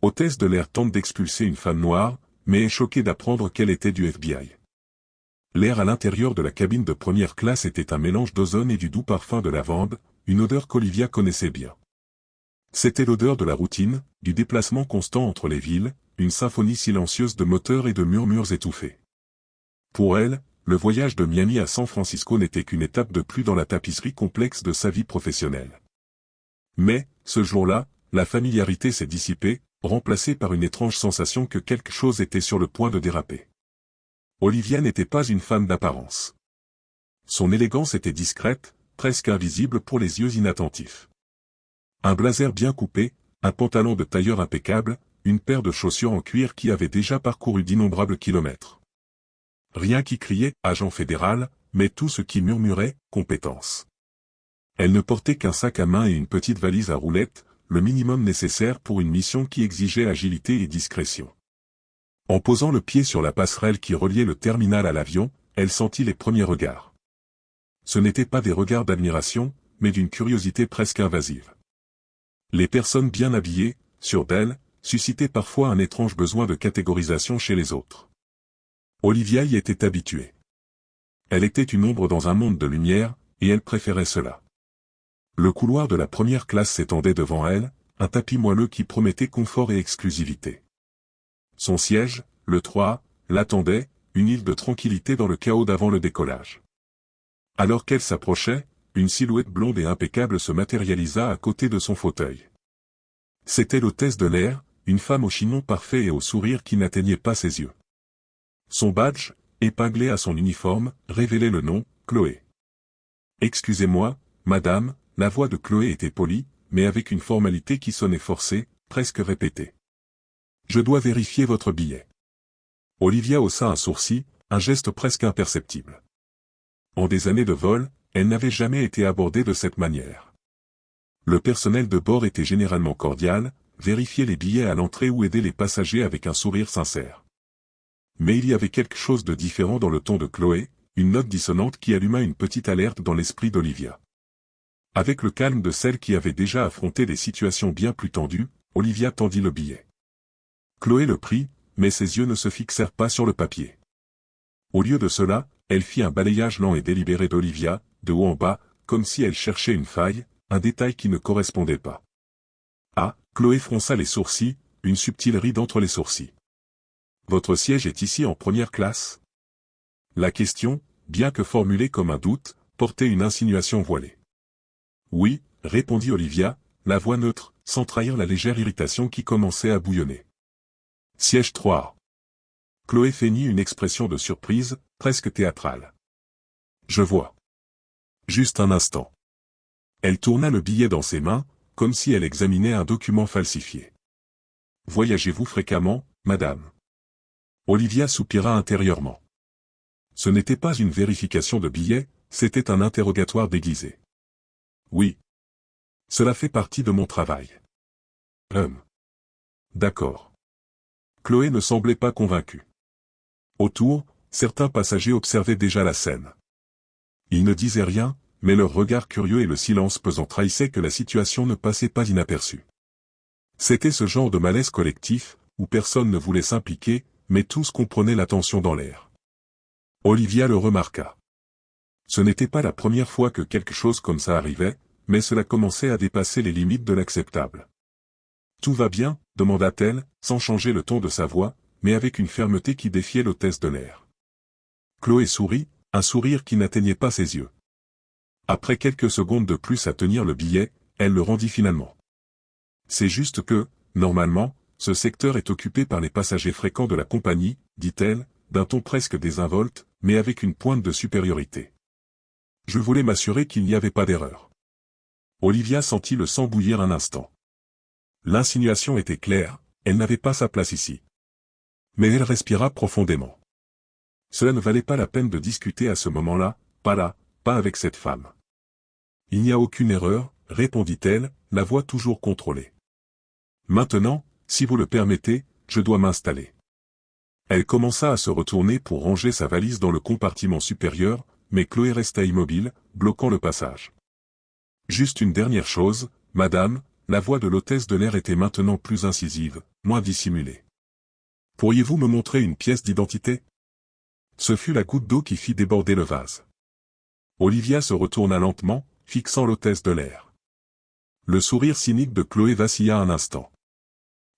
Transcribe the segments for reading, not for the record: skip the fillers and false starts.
Hôtesse de l'air tente d'expulser une femme noire, mais est choquée d'apprendre qu'elle était du FBI. L'air à l'intérieur de la cabine de première classe était un mélange d'ozone et du doux parfum de lavande, une odeur qu'Olivia connaissait bien. C'était l'odeur de la routine, du déplacement constant entre les villes, une symphonie silencieuse de moteurs et de murmures étouffés. Pour elle, le voyage de Miami à San Francisco n'était qu'une étape de plus dans la tapisserie complexe de sa vie professionnelle. Mais, ce jour-là, la familiarité s'est dissipée, remplacée par une étrange sensation que quelque chose était sur le point de déraper. Olivia n'était pas une femme d'apparence. Son élégance était discrète, presque invisible pour les yeux inattentifs. Un blazer bien coupé, un pantalon de tailleur impeccable, une paire de chaussures en cuir qui avait déjà parcouru d'innombrables kilomètres. Rien qui criait « agent fédéral », mais tout ce qui murmurait « compétence ». Elle ne portait qu'un sac à main et une petite valise à roulettes, le minimum nécessaire pour une mission qui exigeait agilité et discrétion. En posant le pied sur la passerelle qui reliait le terminal à l'avion, elle sentit les premiers regards. Ce n'étaient pas des regards d'admiration, mais d'une curiosité presque invasive. Les personnes bien habillées, sûres d'elles, suscitaient parfois un étrange besoin de catégorisation chez les autres. Olivia y était habituée. Elle était une ombre dans un monde de lumière, et elle préférait cela. Le couloir de la première classe s'étendait devant elle, un tapis moelleux qui promettait confort et exclusivité. Son siège, le 3, l'attendait, une île de tranquillité dans le chaos d'avant le décollage. Alors qu'elle s'approchait, une silhouette blonde et impeccable se matérialisa à côté de son fauteuil. C'était l'hôtesse de l'air, une femme au chignon parfait et au sourire qui n'atteignait pas ses yeux. Son badge, épinglé à son uniforme, révélait le nom, Chloé. « Excusez-moi, madame », la voix de Chloé était polie, mais avec une formalité qui sonnait forcée, presque répétée. « Je dois vérifier votre billet. » Olivia haussa un sourcil, un geste presque imperceptible. En des années de vol, elle n'avait jamais été abordée de cette manière. Le personnel de bord était généralement cordial, vérifiait les billets à l'entrée ou aidait les passagers avec un sourire sincère. Mais il y avait quelque chose de différent dans le ton de Chloé, une note dissonante qui alluma une petite alerte dans l'esprit d'Olivia. Avec le calme de celle qui avait déjà affronté des situations bien plus tendues, Olivia tendit le billet. Chloé le prit, mais ses yeux ne se fixèrent pas sur le papier. Au lieu de cela, elle fit un balayage lent et délibéré d'Olivia, de haut en bas, comme si elle cherchait une faille, un détail qui ne correspondait pas. Ah, Chloé fronça les sourcils, une subtile ride entre les sourcils. Votre siège est ici en première classe? La question, bien que formulée comme un doute, portait une insinuation voilée. Oui, répondit Olivia, la voix neutre, sans trahir la légère irritation qui commençait à bouillonner. Siège 3. Chloé feignit une expression de surprise, presque théâtrale. Je vois. Juste un instant. Elle tourna le billet dans ses mains, comme si elle examinait un document falsifié. Voyagez-vous fréquemment, madame? Olivia soupira intérieurement. Ce n'était pas une vérification de billet, c'était un interrogatoire déguisé. Oui. Cela fait partie de mon travail. D'accord. Chloé ne semblait pas convaincue. Autour, certains passagers observaient déjà la scène. Ils ne disaient rien, mais leur regard curieux et le silence pesant trahissaient que la situation ne passait pas inaperçue. C'était ce genre de malaise collectif, où personne ne voulait s'impliquer, mais tous comprenaient la tension dans l'air. Olivia le remarqua. Ce n'était pas la première fois que quelque chose comme ça arrivait, mais cela commençait à dépasser les limites de l'acceptable. « Tout va bien ?» demanda-t-elle, sans changer le ton de sa voix, mais avec une fermeté qui défiait l'hôtesse de l'air. Chloé sourit, un sourire qui n'atteignait pas ses yeux. Après quelques secondes de plus à tenir le billet, elle le rendit finalement. « C'est juste que, normalement, ce secteur est occupé par les passagers fréquents de la compagnie, dit-elle, d'un ton presque désinvolte, mais avec une pointe de supériorité. Je voulais m'assurer qu'il n'y avait pas d'erreur. » Olivia sentit le sang bouillir un instant. L'insinuation était claire, elle n'avait pas sa place ici. Mais elle respira profondément. Cela ne valait pas la peine de discuter à ce moment-là, pas là, pas avec cette femme. Il n'y a aucune erreur, répondit-elle, la voix toujours contrôlée. Maintenant, si vous le permettez, je dois m'installer. Elle commença à se retourner pour ranger sa valise dans le compartiment supérieur, mais Chloé resta immobile, bloquant le passage. Juste une dernière chose, madame, la voix de l'hôtesse de l'air était maintenant plus incisive, moins dissimulée. Pourriez-vous me montrer une pièce d'identité? Ce fut la goutte d'eau qui fit déborder le vase. Olivia se retourna lentement, fixant l'hôtesse de l'air. Le sourire cynique de Chloé vacilla un instant.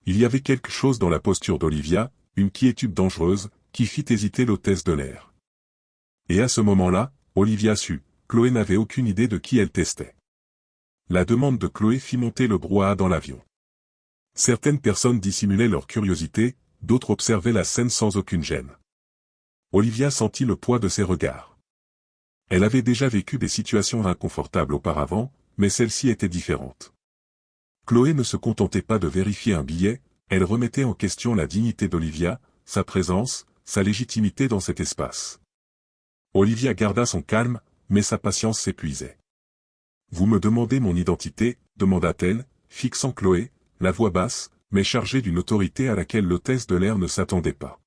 Il y avait quelque chose dans la posture d'Olivia, une quiétude dangereuse, qui fit hésiter l'hôtesse de l'air. Et à ce moment-là, Olivia sut, Chloé n'avait aucune idée de qui elle testait. La demande de Chloé fit monter le brouhaha dans l'avion. Certaines personnes dissimulaient leur curiosité, d'autres observaient la scène sans aucune gêne. Olivia sentit le poids de ses regards. Elle avait déjà vécu des situations inconfortables auparavant, mais celle-ci était différente. Chloé ne se contentait pas de vérifier un billet, elle remettait en question la dignité d'Olivia, sa présence, sa légitimité dans cet espace. Olivia garda son calme, mais sa patience s'épuisait. « Vous me demandez mon identité ?» demanda-t-elle, fixant Chloé, la voix basse, mais chargée d'une autorité à laquelle l'hôtesse de l'air ne s'attendait pas.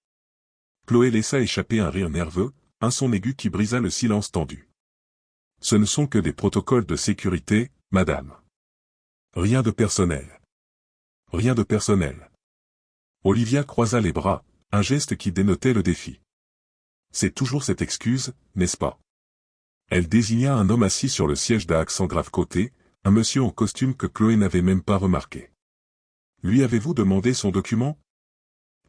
Chloé laissa échapper un rire nerveux, un son aigu qui brisa le silence tendu. « Ce ne sont que des protocoles de sécurité, madame. Rien de personnel. Rien de personnel. » Olivia croisa les bras, un geste qui dénotait le défi. « C'est toujours cette excuse, n'est-ce pas ?» Elle désigna un homme assis sur le siège d'un accent grave côté, un monsieur en costume que Chloé n'avait même pas remarqué. « Lui avez-vous demandé son document ?»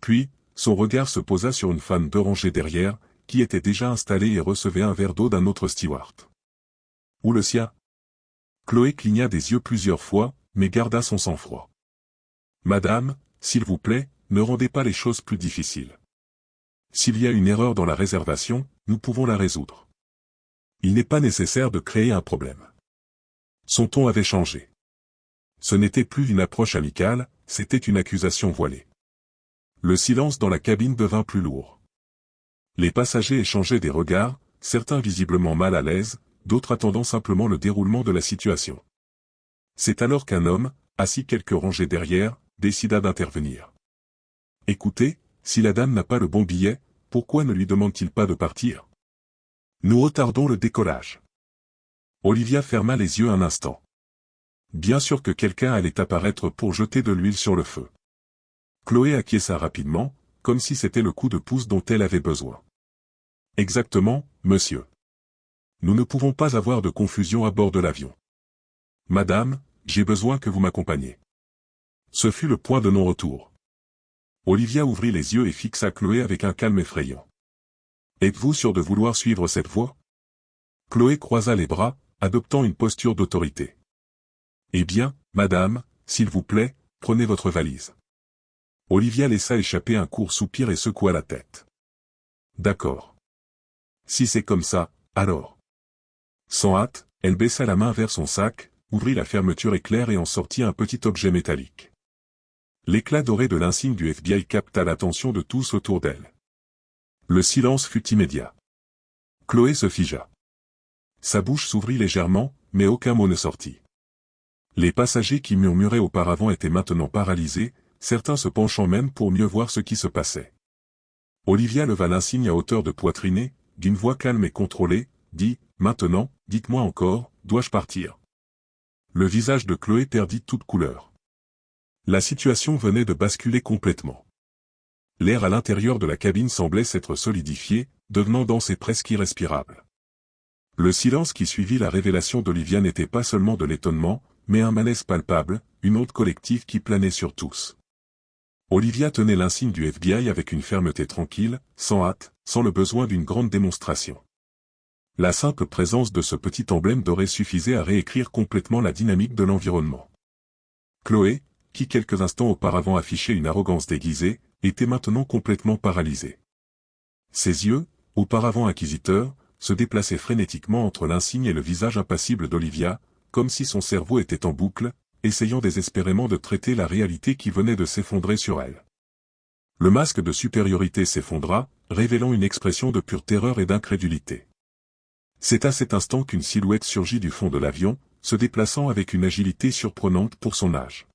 Puis, son regard se posa sur une femme de rangée derrière, qui était déjà installée et recevait un verre d'eau d'un autre steward. « Ou le sien ?» Chloé cligna des yeux plusieurs fois, mais garda son sang-froid. « Madame, s'il vous plaît, ne rendez pas les choses plus difficiles. S'il y a une erreur dans la réservation, nous pouvons la résoudre. Il n'est pas nécessaire de créer un problème. » Son ton avait changé. Ce n'était plus une approche amicale, c'était une accusation voilée. Le silence dans la cabine devint plus lourd. Les passagers échangeaient des regards, certains visiblement mal à l'aise, d'autres attendant simplement le déroulement de la situation. C'est alors qu'un homme, assis quelques rangées derrière, décida d'intervenir. « Écoutez, si la dame n'a pas le bon billet, pourquoi ne lui demande-t-il pas de partir? Nous retardons le décollage. » Olivia ferma les yeux un instant. Bien sûr que quelqu'un allait apparaître pour jeter de l'huile sur le feu. Chloé acquiesça rapidement, comme si c'était le coup de pouce dont elle avait besoin. « Exactement, monsieur. Nous ne pouvons pas avoir de confusion à bord de l'avion. Madame, j'ai besoin que vous m'accompagniez. » Ce fut le point de non-retour. Olivia ouvrit les yeux et fixa Chloé avec un calme effrayant. « Êtes-vous sûr de vouloir suivre cette voie ?» Chloé croisa les bras, adoptant une posture d'autorité. « Eh bien, madame, s'il vous plaît, prenez votre valise. » Olivia laissa échapper un court soupir et secoua la tête. « D'accord. Si c'est comme ça, alors. » Sans hâte, elle baissa la main vers son sac, ouvrit la fermeture éclair et en sortit un petit objet métallique. L'éclat doré de l'insigne du FBI capta l'attention de tous autour d'elle. Le silence fut immédiat. Chloé se figea. Sa bouche s'ouvrit légèrement, mais aucun mot ne sortit. Les passagers qui murmuraient auparavant étaient maintenant paralysés, certains se penchant même pour mieux voir ce qui se passait. Olivia leva l'insigne à hauteur de poitrine, d'une voix calme et contrôlée, dit « Maintenant, dites-moi encore, dois-je partir ?» Le visage de Chloé perdit toute couleur. La situation venait de basculer complètement. L'air à l'intérieur de la cabine semblait s'être solidifié, devenant dense et presque irrespirable. Le silence qui suivit la révélation d'Olivia n'était pas seulement de l'étonnement, mais un malaise palpable, une honte collective qui planait sur tous. Olivia tenait l'insigne du FBI avec une fermeté tranquille, sans hâte, sans le besoin d'une grande démonstration. La simple présence de ce petit emblème doré suffisait à réécrire complètement la dynamique de l'environnement. Chloé, qui quelques instants auparavant affichait une arrogance déguisée, était maintenant complètement paralysée. Ses yeux, auparavant inquisiteurs, se déplaçaient frénétiquement entre l'insigne et le visage impassible d'Olivia, comme si son cerveau était en boucle, essayant désespérément de traiter la réalité qui venait de s'effondrer sur elle. Le masque de supériorité s'effondra, révélant une expression de pure terreur et d'incrédulité. C'est à cet instant qu'une silhouette surgit du fond de l'avion, se déplaçant avec une agilité surprenante pour son âge.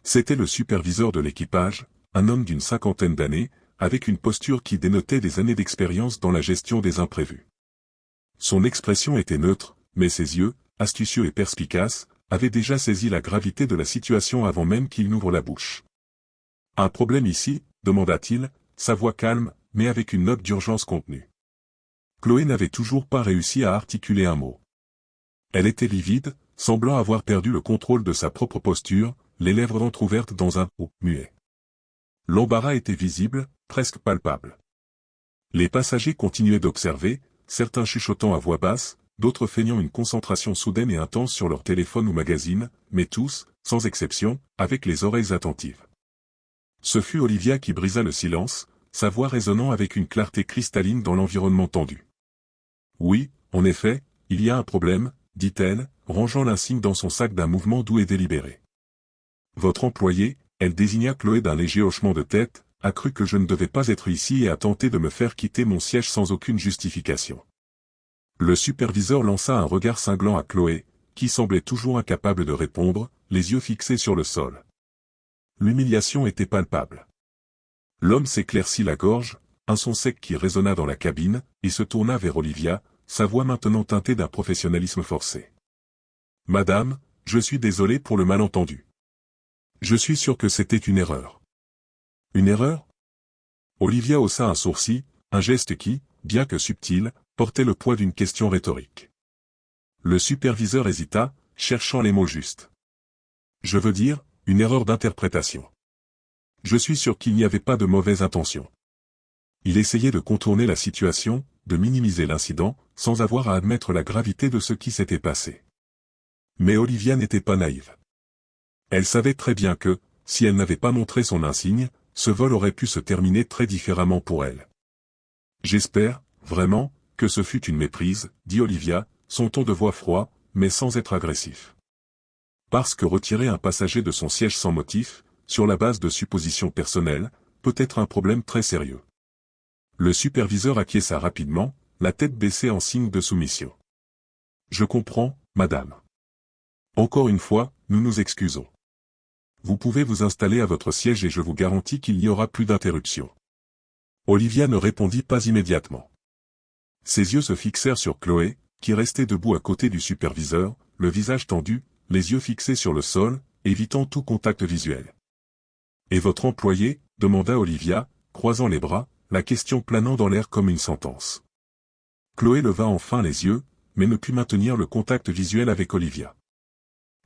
C'était le superviseur de l'équipage, un homme d'une cinquantaine d'années, avec une posture qui dénotait des années d'expérience dans la gestion des imprévus. Son expression était neutre, mais ses yeux, astucieux et perspicaces, avait déjà saisi la gravité de la situation avant même qu'il n'ouvre la bouche. « Un problème ici ?» demanda-t-il, sa voix calme, mais avec une note d'urgence contenue. Chloé n'avait toujours pas réussi à articuler un mot. Elle était livide, semblant avoir perdu le contrôle de sa propre posture, les lèvres entrouvertes dans un « oh » muet. L'embarras était visible, presque palpable. Les passagers continuaient d'observer, certains chuchotant à voix basse, d'autres feignant une concentration soudaine et intense sur leur téléphone ou magazine, mais tous, sans exception, avec les oreilles attentives. Ce fut Olivia qui brisa le silence, sa voix résonnant avec une clarté cristalline dans l'environnement tendu. « Oui, en effet, il y a un problème, » dit-elle, rangeant l'insigne dans son sac d'un mouvement doux et délibéré. « Votre employé, » elle désigna Chloé d'un léger hochement de tête, a cru que je ne devais pas être ici et a tenté de me faire quitter mon siège sans aucune justification. Le superviseur lança un regard cinglant à Chloé, qui semblait toujours incapable de répondre, les yeux fixés sur le sol. L'humiliation était palpable. L'homme s'éclaircit la gorge, un son sec qui résonna dans la cabine, et se tourna vers Olivia, sa voix maintenant teintée d'un professionnalisme forcé. « Madame, je suis désolé pour le malentendu. Je suis sûr que c'était une erreur. » « Une erreur ?» Olivia haussa un sourcil, un geste qui, bien que subtil, portait le poids d'une question rhétorique. Le superviseur hésita, cherchant les mots justes. « Je veux dire, une erreur d'interprétation. Je suis sûr qu'il n'y avait pas de mauvaise intention. » Il essayait de contourner la situation, de minimiser l'incident, sans avoir à admettre la gravité de ce qui s'était passé. Mais Olivia n'était pas naïve. Elle savait très bien que, si elle n'avait pas montré son insigne, ce vol aurait pu se terminer très différemment pour elle. « J'espère, vraiment, que ce fut une méprise, » dit Olivia, son ton de voix froid, mais sans être agressif. Parce que retirer un passager de son siège sans motif, sur la base de suppositions personnelles, peut être un problème très sérieux. Le superviseur acquiesça rapidement, la tête baissée en signe de soumission. « Je comprends, madame. Encore une fois, nous nous excusons. Vous pouvez vous installer à votre siège et je vous garantis qu'il n'y aura plus d'interruption. » Olivia ne répondit pas immédiatement. Ses yeux se fixèrent sur Chloé, qui restait debout à côté du superviseur, le visage tendu, les yeux fixés sur le sol, évitant tout contact visuel. « Et votre employé ?» demanda Olivia, croisant les bras, la question planant dans l'air comme une sentence. Chloé leva enfin les yeux, mais ne put maintenir le contact visuel avec Olivia.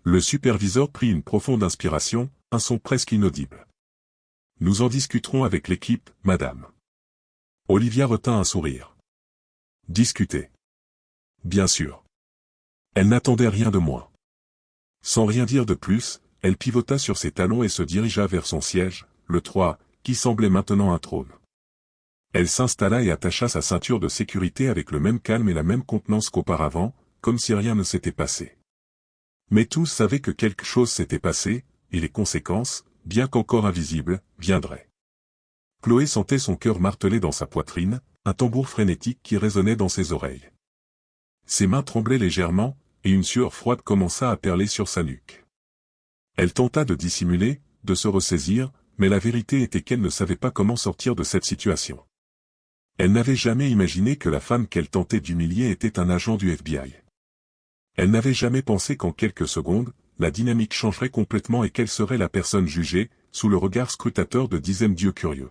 Le superviseur prit une profonde inspiration, un son presque inaudible. « Nous en discuterons avec l'équipe, madame. » Olivia retint un sourire. « Discuter. » Bien sûr. Elle n'attendait rien de moins. Sans rien dire de plus, elle pivota sur ses talons et se dirigea vers son siège, le 3, qui semblait maintenant un trône. Elle s'installa et attacha sa ceinture de sécurité avec le même calme et la même contenance qu'auparavant, comme si rien ne s'était passé. Mais tous savaient que quelque chose s'était passé, et les conséquences, bien qu'encore invisibles, viendraient. Chloé sentait son cœur marteler dans sa poitrine, un tambour frénétique qui résonnait dans ses oreilles. Ses mains tremblaient légèrement, et une sueur froide commença à perler sur sa nuque. Elle tenta de dissimuler, de se ressaisir, mais la vérité était qu'elle ne savait pas comment sortir de cette situation. Elle n'avait jamais imaginé que la femme qu'elle tentait d'humilier était un agent du FBI. Elle n'avait jamais pensé qu'en quelques secondes, la dynamique changerait complètement et qu'elle serait la personne jugée, sous le regard scrutateur de dizaines d'yeux curieux.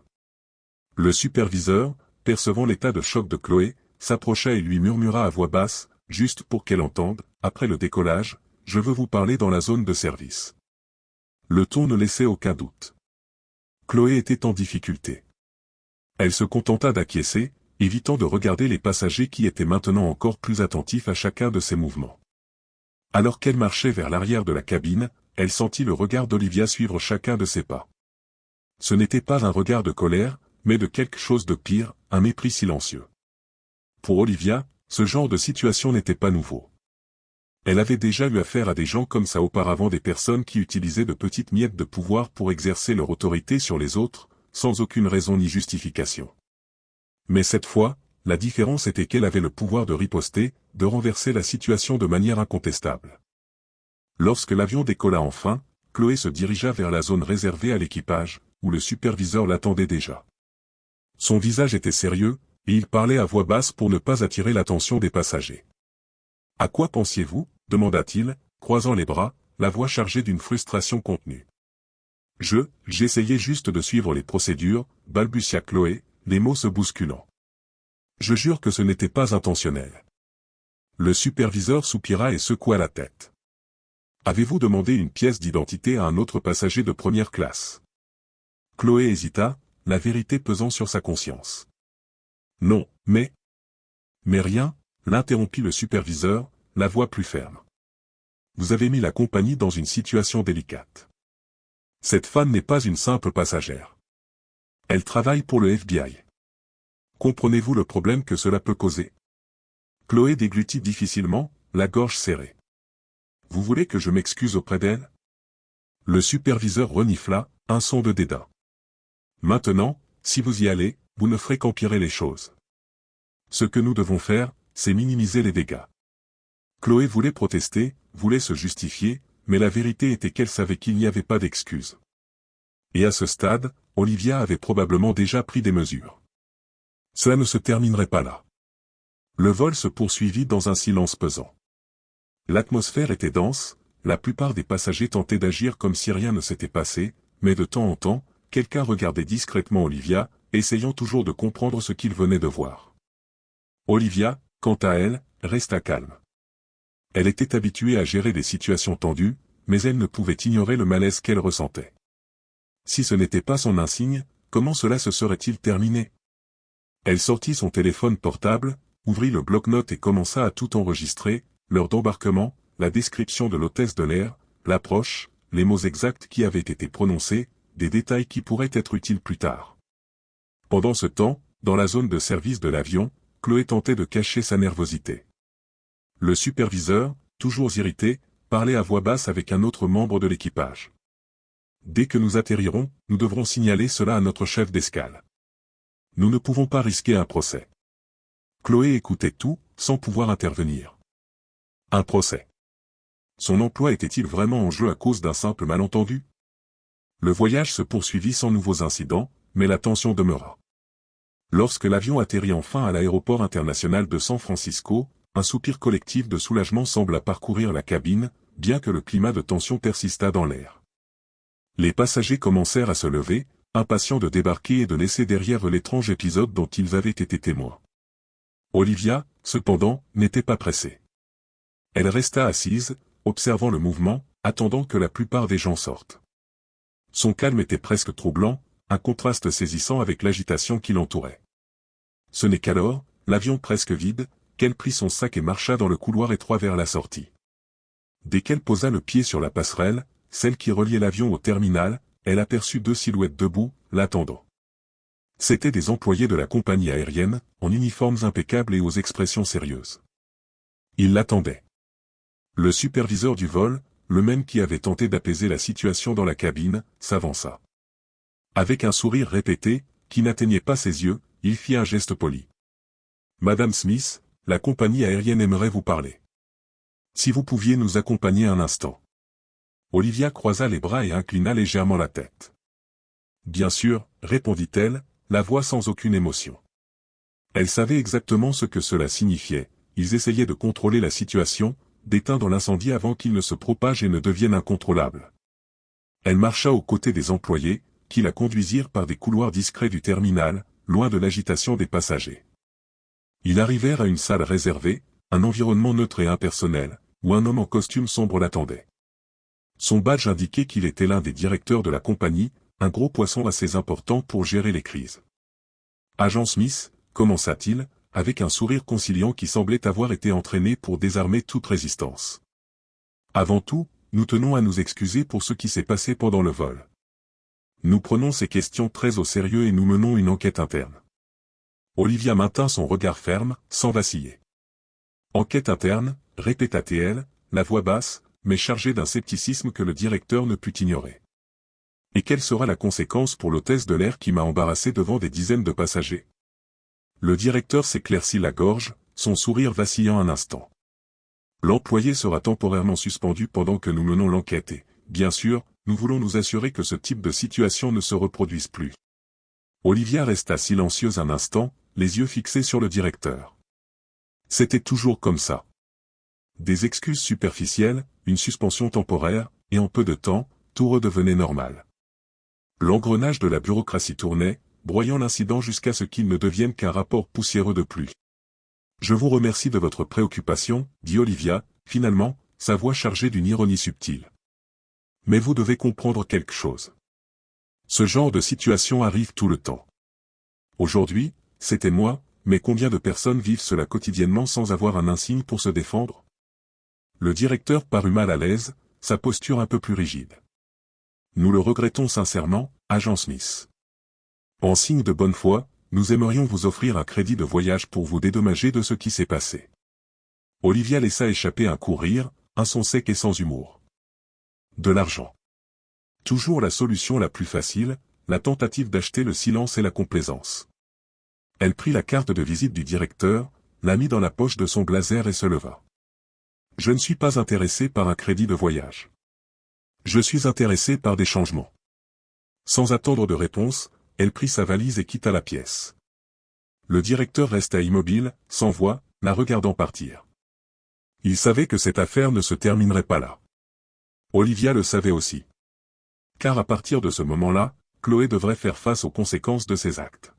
Le superviseur, percevant l'état de choc de Chloé, s'approcha et lui murmura à voix basse, juste pour qu'elle entende, après le décollage, « Je veux vous parler dans la zone de service. » Le ton ne laissait aucun doute. Chloé était en difficulté. Elle se contenta d'acquiescer, évitant de regarder les passagers qui étaient maintenant encore plus attentifs à chacun de ses mouvements. Alors qu'elle marchait vers l'arrière de la cabine, elle sentit le regard d'Olivia suivre chacun de ses pas. Ce n'était pas un regard de colère, mais de quelque chose de pire, un mépris silencieux. Pour Olivia, ce genre de situation n'était pas nouveau. Elle avait déjà eu affaire à des gens comme ça auparavant, des personnes qui utilisaient de petites miettes de pouvoir pour exercer leur autorité sur les autres, sans aucune raison ni justification. Mais cette fois, la différence était qu'elle avait le pouvoir de riposter, de renverser la situation de manière incontestable. Lorsque l'avion décolla enfin, Chloé se dirigea vers la zone réservée à l'équipage, où le superviseur l'attendait déjà. Son visage était sérieux, et il parlait à voix basse pour ne pas attirer l'attention des passagers. « À quoi pensiez-vous » demanda-t-il, croisant les bras, la voix chargée d'une frustration contenue. J'essayais juste de suivre les procédures, balbutia Chloé, les mots se bousculant. Je jure que ce n'était pas intentionnel. Le superviseur soupira et secoua la tête. Avez-vous demandé une pièce d'identité à un autre passager de première classe? Chloé hésita, la vérité pesant sur sa conscience. Non, mais rien, l'interrompit le superviseur, la voix plus ferme. Vous avez mis la compagnie dans une situation délicate. Cette femme n'est pas une simple passagère. Elle travaille pour le FBI. Comprenez-vous le problème que cela peut causer? Chloé déglutit difficilement, la gorge serrée. Vous voulez que je m'excuse auprès d'elle? Le superviseur renifla, un son de dédain. Maintenant, si vous y allez, vous ne ferez qu'empirer les choses. Ce que nous devons faire, c'est minimiser les dégâts. Chloé voulait protester, voulait se justifier, mais la vérité était qu'elle savait qu'il n'y avait pas d'excuse. Et à ce stade, Olivia avait probablement déjà pris des mesures. Cela ne se terminerait pas là. Le vol se poursuivit dans un silence pesant. L'atmosphère était dense, la plupart des passagers tentaient d'agir comme si rien ne s'était passé, mais de temps en temps, quelqu'un regardait discrètement Olivia, essayant toujours de comprendre ce qu'il venait de voir. Olivia, quant à elle, resta calme. Elle était habituée à gérer des situations tendues, mais elle ne pouvait ignorer le malaise qu'elle ressentait. Si ce n'était pas son insigne, comment cela se serait-il terminé? Elle sortit son téléphone portable, ouvrit le bloc-notes et commença à tout enregistrer, l'heure d'embarquement, la description de l'hôtesse de l'air, l'approche, les mots exacts qui avaient été prononcés, des détails qui pourraient être utiles plus tard. Pendant ce temps, dans la zone de service de l'avion, Chloé tentait de cacher sa nervosité. Le superviseur, toujours irrité, parlait à voix basse avec un autre membre de l'équipage. Dès que nous atterrirons, nous devrons signaler cela à notre chef d'escale. Nous ne pouvons pas risquer un procès. Chloé écoutait tout, sans pouvoir intervenir. Un procès. Son emploi était-il vraiment en jeu à cause d'un simple malentendu? Le voyage se poursuivit sans nouveaux incidents, mais la tension demeura. Lorsque l'avion atterrit enfin à l'aéroport international de San Francisco, un soupir collectif de soulagement sembla parcourir la cabine, bien que le climat de tension persistât dans l'air. Les passagers commencèrent à se lever, impatients de débarquer et de laisser derrière l'étrange épisode dont ils avaient été témoins. Olivia, cependant, n'était pas pressée. Elle resta assise, observant le mouvement, attendant que la plupart des gens sortent. Son calme était presque troublant, un contraste saisissant avec l'agitation qui l'entourait. Ce n'est qu'alors, l'avion presque vide, qu'elle prit son sac et marcha dans le couloir étroit vers la sortie. Dès qu'elle posa le pied sur la passerelle, celle qui reliait l'avion au terminal, elle aperçut deux silhouettes debout, l'attendant. C'étaient des employés de la compagnie aérienne, en uniformes impeccables et aux expressions sérieuses. Ils l'attendaient. Le superviseur du vol, le même qui avait tenté d'apaiser la situation dans la cabine, s'avança. Avec un sourire répété, qui n'atteignait pas ses yeux, il fit un geste poli. « Madame Smith, la compagnie aérienne aimerait vous parler. Si vous pouviez nous accompagner un instant. » Olivia croisa les bras et inclina légèrement la tête. « Bien sûr, » répondit-elle, la voix sans aucune émotion. Elle savait exactement ce que cela signifiait, ils essayaient de contrôler la situation, d'éteindre l'incendie avant qu'il ne se propage et ne devienne incontrôlable. Elle marcha aux côtés des employés, qui la conduisirent par des couloirs discrets du terminal, loin de l'agitation des passagers. Ils arrivèrent à une salle réservée, un environnement neutre et impersonnel, où un homme en costume sombre l'attendait. Son badge indiquait qu'il était l'un des directeurs de la compagnie, un gros poisson assez important pour gérer les crises. « Agent Smith », commença-t-il, avec un sourire conciliant qui semblait avoir été entraîné pour désarmer toute résistance. « Avant tout, nous tenons à nous excuser pour ce qui s'est passé pendant le vol. Nous prenons ces questions très au sérieux et nous menons une enquête interne. » Olivia maintint son regard ferme, sans vaciller. « Enquête interne », répéta-t-elle, la voix basse, mais chargée d'un scepticisme que le directeur ne put ignorer. « Et quelle sera la conséquence pour l'hôtesse de l'air qui m'a embarrassé devant des dizaines de passagers ?» Le directeur s'éclaircit la gorge, son sourire vacillant un instant. « L'employé sera temporairement suspendu pendant que nous menons l'enquête et, bien sûr, nous voulons nous assurer que ce type de situation ne se reproduise plus. » Olivia resta silencieuse un instant, les yeux fixés sur le directeur. C'était toujours comme ça. Des excuses superficielles, une suspension temporaire, et en peu de temps, tout redevenait normal. L'engrenage de la bureaucratie tournait, broyant l'incident jusqu'à ce qu'il ne devienne qu'un rapport poussiéreux de plus. Je vous remercie de votre préoccupation, dit Olivia, finalement, sa voix chargée d'une ironie subtile. Mais vous devez comprendre quelque chose. Ce genre de situation arrive tout le temps. Aujourd'hui, c'était moi, mais combien de personnes vivent cela quotidiennement sans avoir un insigne pour se défendre? Le directeur parut mal à l'aise, sa posture un peu plus rigide. Nous le regrettons sincèrement, agent Smith. En signe de bonne foi, nous aimerions vous offrir un crédit de voyage pour vous dédommager de ce qui s'est passé. Olivia laissa échapper un court rire, un son sec et sans humour. De l'argent. Toujours la solution la plus facile, la tentative d'acheter le silence et la complaisance. Elle prit la carte de visite du directeur, la mit dans la poche de son blazer et se leva. Je ne suis pas intéressé par un crédit de voyage. Je suis intéressé par des changements. Sans attendre de réponse, elle prit sa valise et quitta la pièce. Le directeur resta immobile, sans voix, la regardant partir. Il savait que cette affaire ne se terminerait pas là. Olivia le savait aussi. Car à partir de ce moment-là, Chloé devrait faire face aux conséquences de ses actes.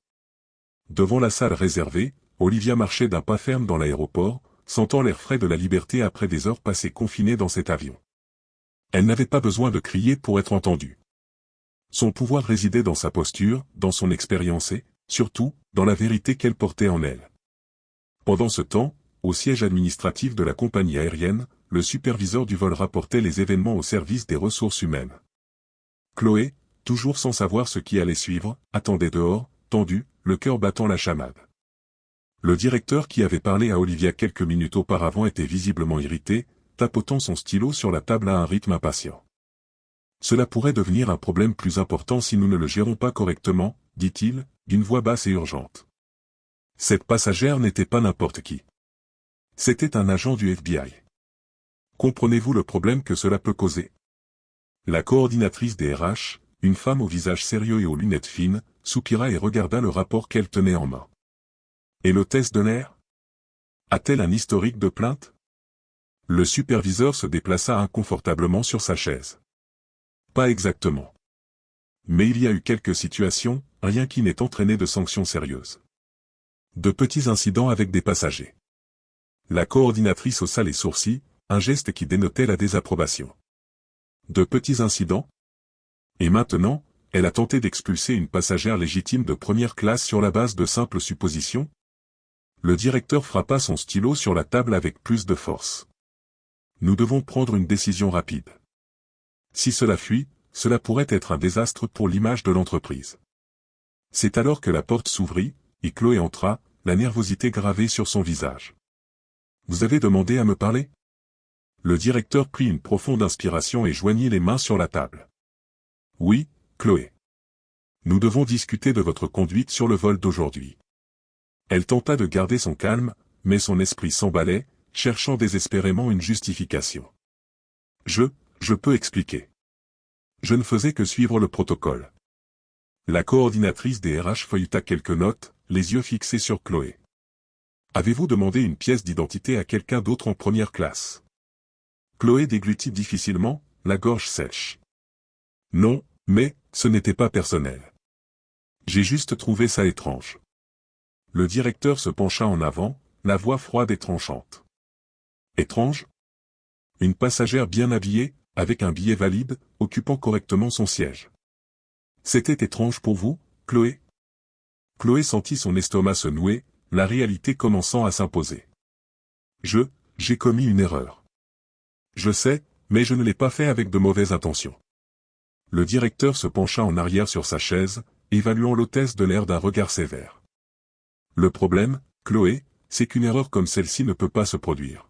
Devant la salle réservée, Olivia marchait d'un pas ferme dans l'aéroport, sentant l'air frais de la liberté après des heures passées confinée dans cet avion. Elle n'avait pas besoin de crier pour être entendue. Son pouvoir résidait dans sa posture, dans son expérience et, surtout, dans la vérité qu'elle portait en elle. Pendant ce temps, au siège administratif de la compagnie aérienne, le superviseur du vol rapportait les événements au service des ressources humaines. Chloé, toujours sans savoir ce qui allait suivre, attendait dehors, tendue, le cœur battant la chamade. Le directeur qui avait parlé à Olivia quelques minutes auparavant était visiblement irrité, tapotant son stylo sur la table à un rythme impatient. Cela pourrait devenir un problème plus important si nous ne le gérons pas correctement, dit-il, d'une voix basse et urgente. Cette passagère n'était pas n'importe qui. C'était un agent du FBI. Comprenez-vous le problème que cela peut causer? La coordinatrice des RH, une femme au visage sérieux et aux lunettes fines, soupira et regarda le rapport qu'elle tenait en main. Et l'hôtesse de l'air? A-t-elle un historique de plainte? Le superviseur se déplaça inconfortablement sur sa chaise. Pas exactement. Mais il y a eu quelques situations, rien qui n'ait entraîné de sanctions sérieuses. De petits incidents avec des passagers. La coordinatrice haussa les sourcils, un geste qui dénotait la désapprobation. De petits incidents? Et maintenant, elle a tenté d'expulser une passagère légitime de première classe sur la base de simples suppositions? Le directeur frappa son stylo sur la table avec plus de force. Nous devons prendre une décision rapide. Si cela fuit, cela pourrait être un désastre pour l'image de l'entreprise. C'est alors que la porte s'ouvrit, et Chloé entra, la nervosité gravée sur son visage. Vous avez demandé à me parler? Le directeur prit une profonde inspiration et joignit les mains sur la table. Oui, Chloé. Nous devons discuter de votre conduite sur le vol d'aujourd'hui. Elle tenta de garder son calme, mais son esprit s'emballait, cherchant désespérément une justification. Je peux expliquer. Je ne faisais que suivre le protocole. La coordinatrice des RH feuilleta quelques notes, les yeux fixés sur Chloé. Avez-vous demandé une pièce d'identité à quelqu'un d'autre en première classe? Chloé déglutit difficilement, la gorge sèche. Non, mais, ce n'était pas personnel. J'ai juste trouvé ça étrange. Le directeur se pencha en avant, la voix froide et tranchante. Étrange? Une passagère bien habillée, avec un billet valide, occupant correctement son siège. C'était étrange pour vous, Chloé? Chloé sentit son estomac se nouer, la réalité commençant à s'imposer. J'ai commis une erreur. Je sais, mais je ne l'ai pas fait avec de mauvaises intentions. Le directeur se pencha en arrière sur sa chaise, évaluant l'hôtesse de l'air d'un regard sévère. Le problème, Chloé, c'est qu'une erreur comme celle-ci ne peut pas se produire.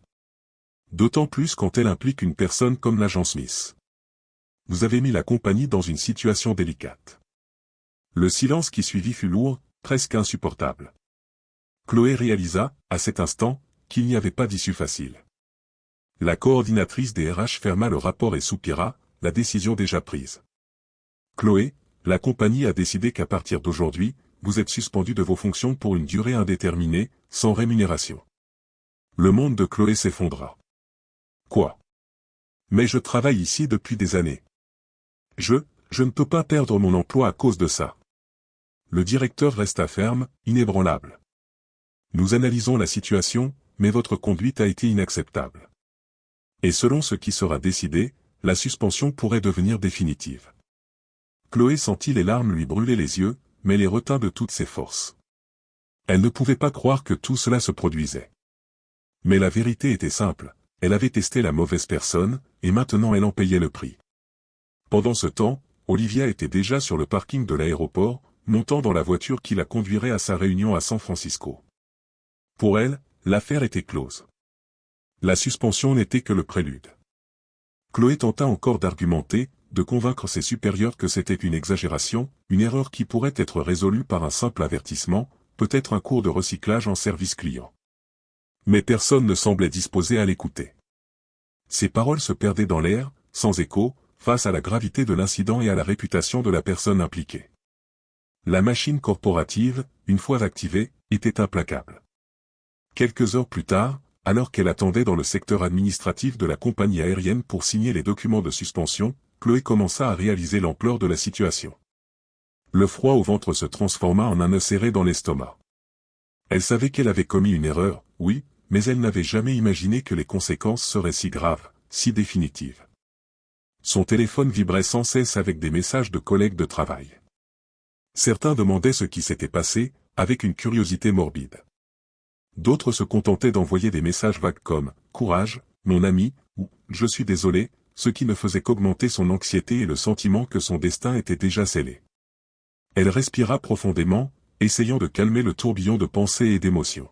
D'autant plus quand elle implique une personne comme l'agent Smith. Vous avez mis la compagnie dans une situation délicate. Le silence qui suivit fut lourd, presque insupportable. Chloé réalisa, à cet instant, qu'il n'y avait pas d'issue facile. La coordinatrice des RH ferma le rapport et soupira, la décision déjà prise. Chloé, la compagnie a décidé qu'à partir d'aujourd'hui, vous êtes suspendu de vos fonctions pour une durée indéterminée, sans rémunération. Le monde de Chloé s'effondra. Quoi? Mais je travaille ici depuis des années. Je ne peux pas perdre mon emploi à cause de ça. Le directeur resta ferme, inébranlable. Nous analysons la situation, mais votre conduite a été inacceptable. Et selon ce qui sera décidé, la suspension pourrait devenir définitive. Chloé sentit les larmes lui brûler les yeux, mais les retint de toutes ses forces. Elle ne pouvait pas croire que tout cela se produisait. Mais la vérité était simple, elle avait testé la mauvaise personne, et maintenant elle en payait le prix. Pendant ce temps, Olivia était déjà sur le parking de l'aéroport, montant dans la voiture qui la conduirait à sa réunion à San Francisco. Pour elle, l'affaire était close. La suspension n'était que le prélude. Chloé tenta encore d'argumenter, de convaincre ses supérieurs que c'était une exagération, une erreur qui pourrait être résolue par un simple avertissement, peut-être un cours de recyclage en service client. Mais personne ne semblait disposé à l'écouter. Ses paroles se perdaient dans l'air, sans écho, face à la gravité de l'incident et à la réputation de la personne impliquée. La machine corporative, une fois activée, était implacable. Quelques heures plus tard, alors qu'elle attendait dans le secteur administratif de la compagnie aérienne pour signer les documents de suspension, Chloé commença à réaliser l'ampleur de la situation. Le froid au ventre se transforma en un nœud serré dans l'estomac. Elle savait qu'elle avait commis une erreur, oui, mais elle n'avait jamais imaginé que les conséquences seraient si graves, si définitives. Son téléphone vibrait sans cesse avec des messages de collègues de travail. Certains demandaient ce qui s'était passé, avec une curiosité morbide. D'autres se contentaient d'envoyer des messages vagues comme « Courage, mon ami » ou « Je suis désolé », ce qui ne faisait qu'augmenter son anxiété et le sentiment que son destin était déjà scellé. Elle respira profondément, essayant de calmer le tourbillon de pensées et d'émotions.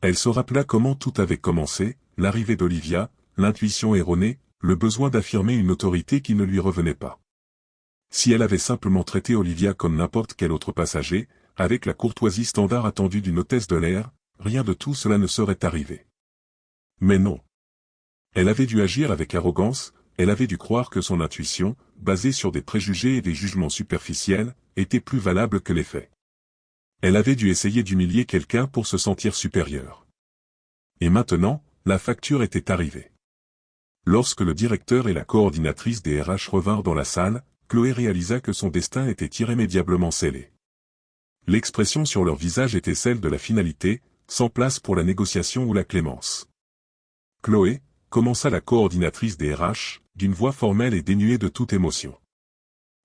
Elle se rappela comment tout avait commencé, l'arrivée d'Olivia, l'intuition erronée, le besoin d'affirmer une autorité qui ne lui revenait pas. Si elle avait simplement traité Olivia comme n'importe quel autre passager, avec la courtoisie standard attendue d'une hôtesse de l'air, rien de tout cela ne serait arrivé. Mais non. Elle avait dû agir avec arrogance, elle avait dû croire que son intuition, basée sur des préjugés et des jugements superficiels, était plus valable que les faits. Elle avait dû essayer d'humilier quelqu'un pour se sentir supérieure. Et maintenant, la facture était arrivée. Lorsque le directeur et la coordinatrice des RH revinrent dans la salle, Chloé réalisa que son destin était irrémédiablement scellé. L'expression sur leur visage était celle de la finalité, sans place pour la négociation ou la clémence. Chloé, commença la coordinatrice des RH, d'une voix formelle et dénuée de toute émotion.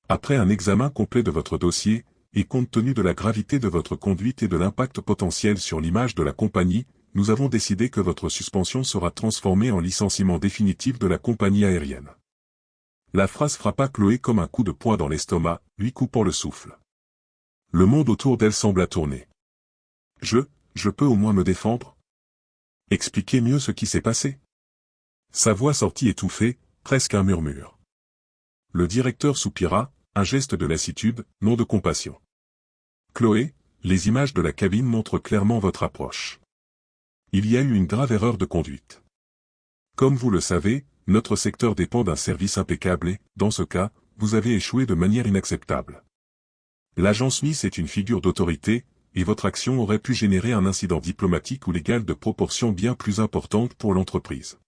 Après un examen complet de votre dossier, et compte tenu de la gravité de votre conduite et de l'impact potentiel sur l'image de la compagnie, nous avons décidé que votre suspension sera transformée en licenciement définitif de la compagnie aérienne. La phrase frappa Chloé comme un coup de poing dans l'estomac, lui coupant le souffle. Le monde autour d'elle sembla tourner. Je peux au moins me défendre? Expliquez mieux ce qui s'est passé. Sa voix sortit étouffée, presque un murmure. Le directeur soupira, un geste de lassitude, non de compassion. Chloé, les images de la cabine montrent clairement votre approche. Il y a eu une grave erreur de conduite. Comme vous le savez, notre secteur dépend d'un service impeccable et, dans ce cas, vous avez échoué de manière inacceptable. L'agent Smith est une figure d'autorité, et votre action aurait pu générer un incident diplomatique ou légal de proportions bien plus importantes pour l'entreprise.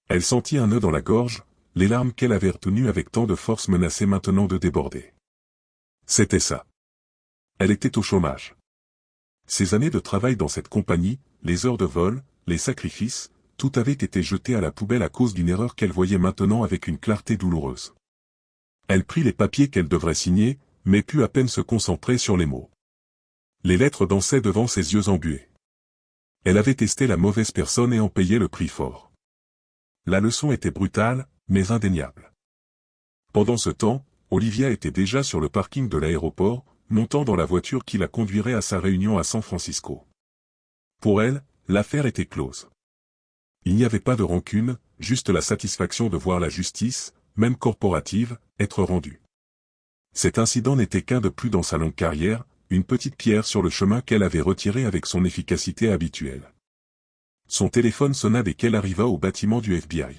Elle sentit un nœud dans la gorge, les larmes qu'elle avait retenues avec tant de force menaçaient maintenant de déborder. C'était ça. Elle était au chômage. Ces années de travail dans cette compagnie, les heures de vol, les sacrifices, tout avait été jeté à la poubelle à cause d'une erreur qu'elle voyait maintenant avec une clarté douloureuse. Elle prit les papiers qu'elle devrait signer, mais put à peine se concentrer sur les mots. Les lettres dansaient devant ses yeux embués. Elle avait testé la mauvaise personne et en payait le prix fort. La leçon était brutale, mais indéniable. Pendant ce temps, Olivia était déjà sur le parking de l'aéroport, montant dans la voiture qui la conduirait à sa réunion à San Francisco. Pour elle, l'affaire était close. Il n'y avait pas de rancune, juste la satisfaction de voir la justice, même corporative, être rendue. Cet incident n'était qu'un de plus dans sa longue carrière, une petite pierre sur le chemin qu'elle avait retiré avec son efficacité habituelle. Son téléphone sonna dès qu'elle arriva au bâtiment du FBI.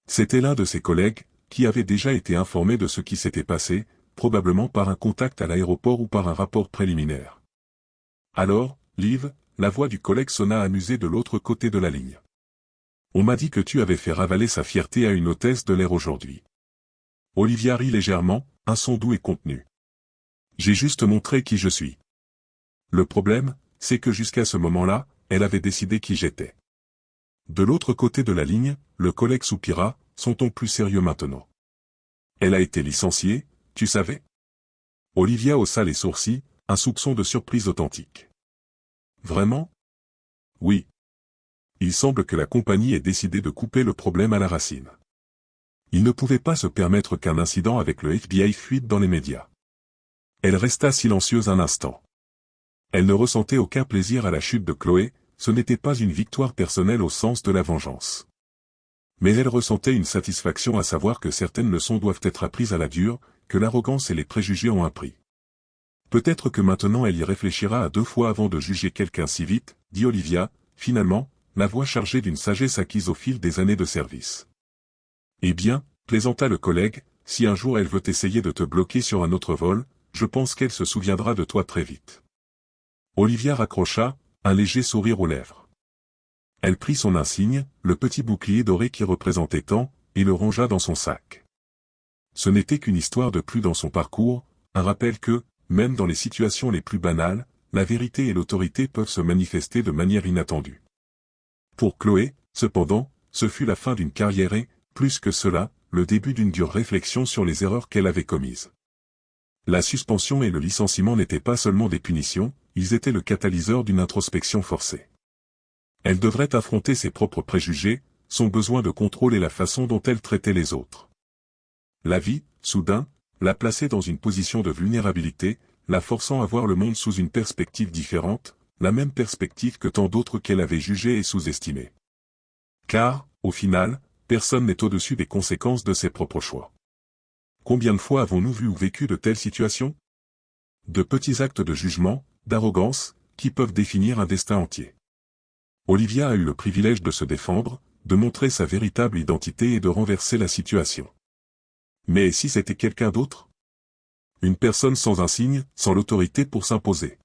C'était l'un de ses collègues, qui avait déjà été informé de ce qui s'était passé, probablement par un contact à l'aéroport ou par un rapport préliminaire. Alors, Liv, la voix du collègue sonna amusée de l'autre côté de la ligne. On m'a dit que tu avais fait ravaler sa fierté à une hôtesse de l'air aujourd'hui. Olivia rit légèrement, un son doux et contenu. J'ai juste montré qui je suis. Le problème, c'est que jusqu'à ce moment-là, elle avait décidé qui j'étais. De l'autre côté de la ligne, le collègue soupira, son ton plus sérieux maintenant. Elle a été licenciée, tu savais? Olivia haussa les sourcils, un soupçon de surprise authentique. Vraiment? Oui. Il semble que la compagnie ait décidé de couper le problème à la racine. Il ne pouvait pas se permettre qu'un incident avec le FBI fuite dans les médias. Elle resta silencieuse un instant. Elle ne ressentait aucun plaisir à la chute de Chloé, ce n'était pas une victoire personnelle au sens de la vengeance. Mais elle ressentait une satisfaction à savoir que certaines leçons doivent être apprises à la dure, que l'arrogance et les préjugés ont un prix. Peut-être que maintenant elle y réfléchira à 2 fois avant de juger quelqu'un si vite, dit Olivia, finalement, la voix chargée d'une sagesse acquise au fil des années de service. Eh bien, plaisanta le collègue, si un jour elle veut essayer de te bloquer sur un autre vol, je pense qu'elle se souviendra de toi très vite. Olivia raccrocha, un léger sourire aux lèvres. Elle prit son insigne, le petit bouclier doré qui représentait tant, et le rangea dans son sac. Ce n'était qu'une histoire de plus dans son parcours, un rappel que, même dans les situations les plus banales, la vérité et l'autorité peuvent se manifester de manière inattendue. Pour Chloé, cependant, ce fut la fin d'une carrière et, plus que cela, le début d'une dure réflexion sur les erreurs qu'elle avait commises. La suspension et le licenciement n'étaient pas seulement des punitions, ils étaient le catalyseur d'une introspection forcée. Elle devrait affronter ses propres préjugés, son besoin de contrôle et la façon dont elle traitait les autres. La vie, soudain, l'a placée dans une position de vulnérabilité, la forçant à voir le monde sous une perspective différente, la même perspective que tant d'autres qu'elle avait jugées et sous-estimées. Car, au final, personne n'est au-dessus des conséquences de ses propres choix. Combien de fois avons-nous vu ou vécu de telles situations? De petits actes de jugement, d'arrogance, qui peuvent définir un destin entier. Olivia a eu le privilège de se défendre, de montrer sa véritable identité et de renverser la situation. Mais si c'était quelqu'un d'autre? Une personne sans insigne, sans l'autorité pour s'imposer.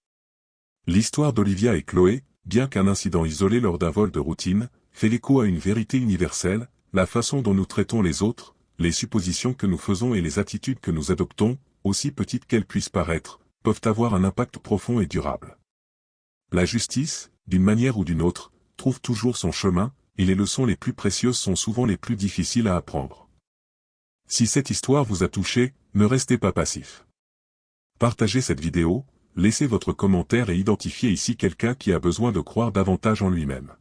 L'histoire d'Olivia et Chloé, bien qu'un incident isolé lors d'un vol de routine, fait l'écho à une vérité universelle, la façon dont nous traitons les autres, les suppositions que nous faisons et les attitudes que nous adoptons, aussi petites qu'elles puissent paraître, peuvent avoir un impact profond et durable. La justice, d'une manière ou d'une autre, trouve toujours son chemin, et les leçons les plus précieuses sont souvent les plus difficiles à apprendre. Si cette histoire vous a touché, ne restez pas passif. Partagez cette vidéo, laissez votre commentaire et identifiez ici quelqu'un qui a besoin de croire davantage en lui-même.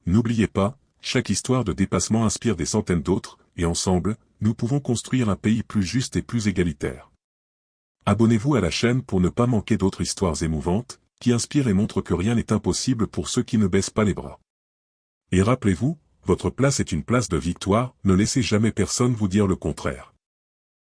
N'oubliez pas, chaque histoire de dépassement inspire des centaines d'autres, et ensemble, nous pouvons construire un pays plus juste et plus égalitaire. Abonnez-vous à la chaîne pour ne pas manquer d'autres histoires émouvantes, qui inspirent et montrent que rien n'est impossible pour ceux qui ne baissent pas les bras. Et rappelez-vous, votre place est une place de victoire, ne laissez jamais personne vous dire le contraire.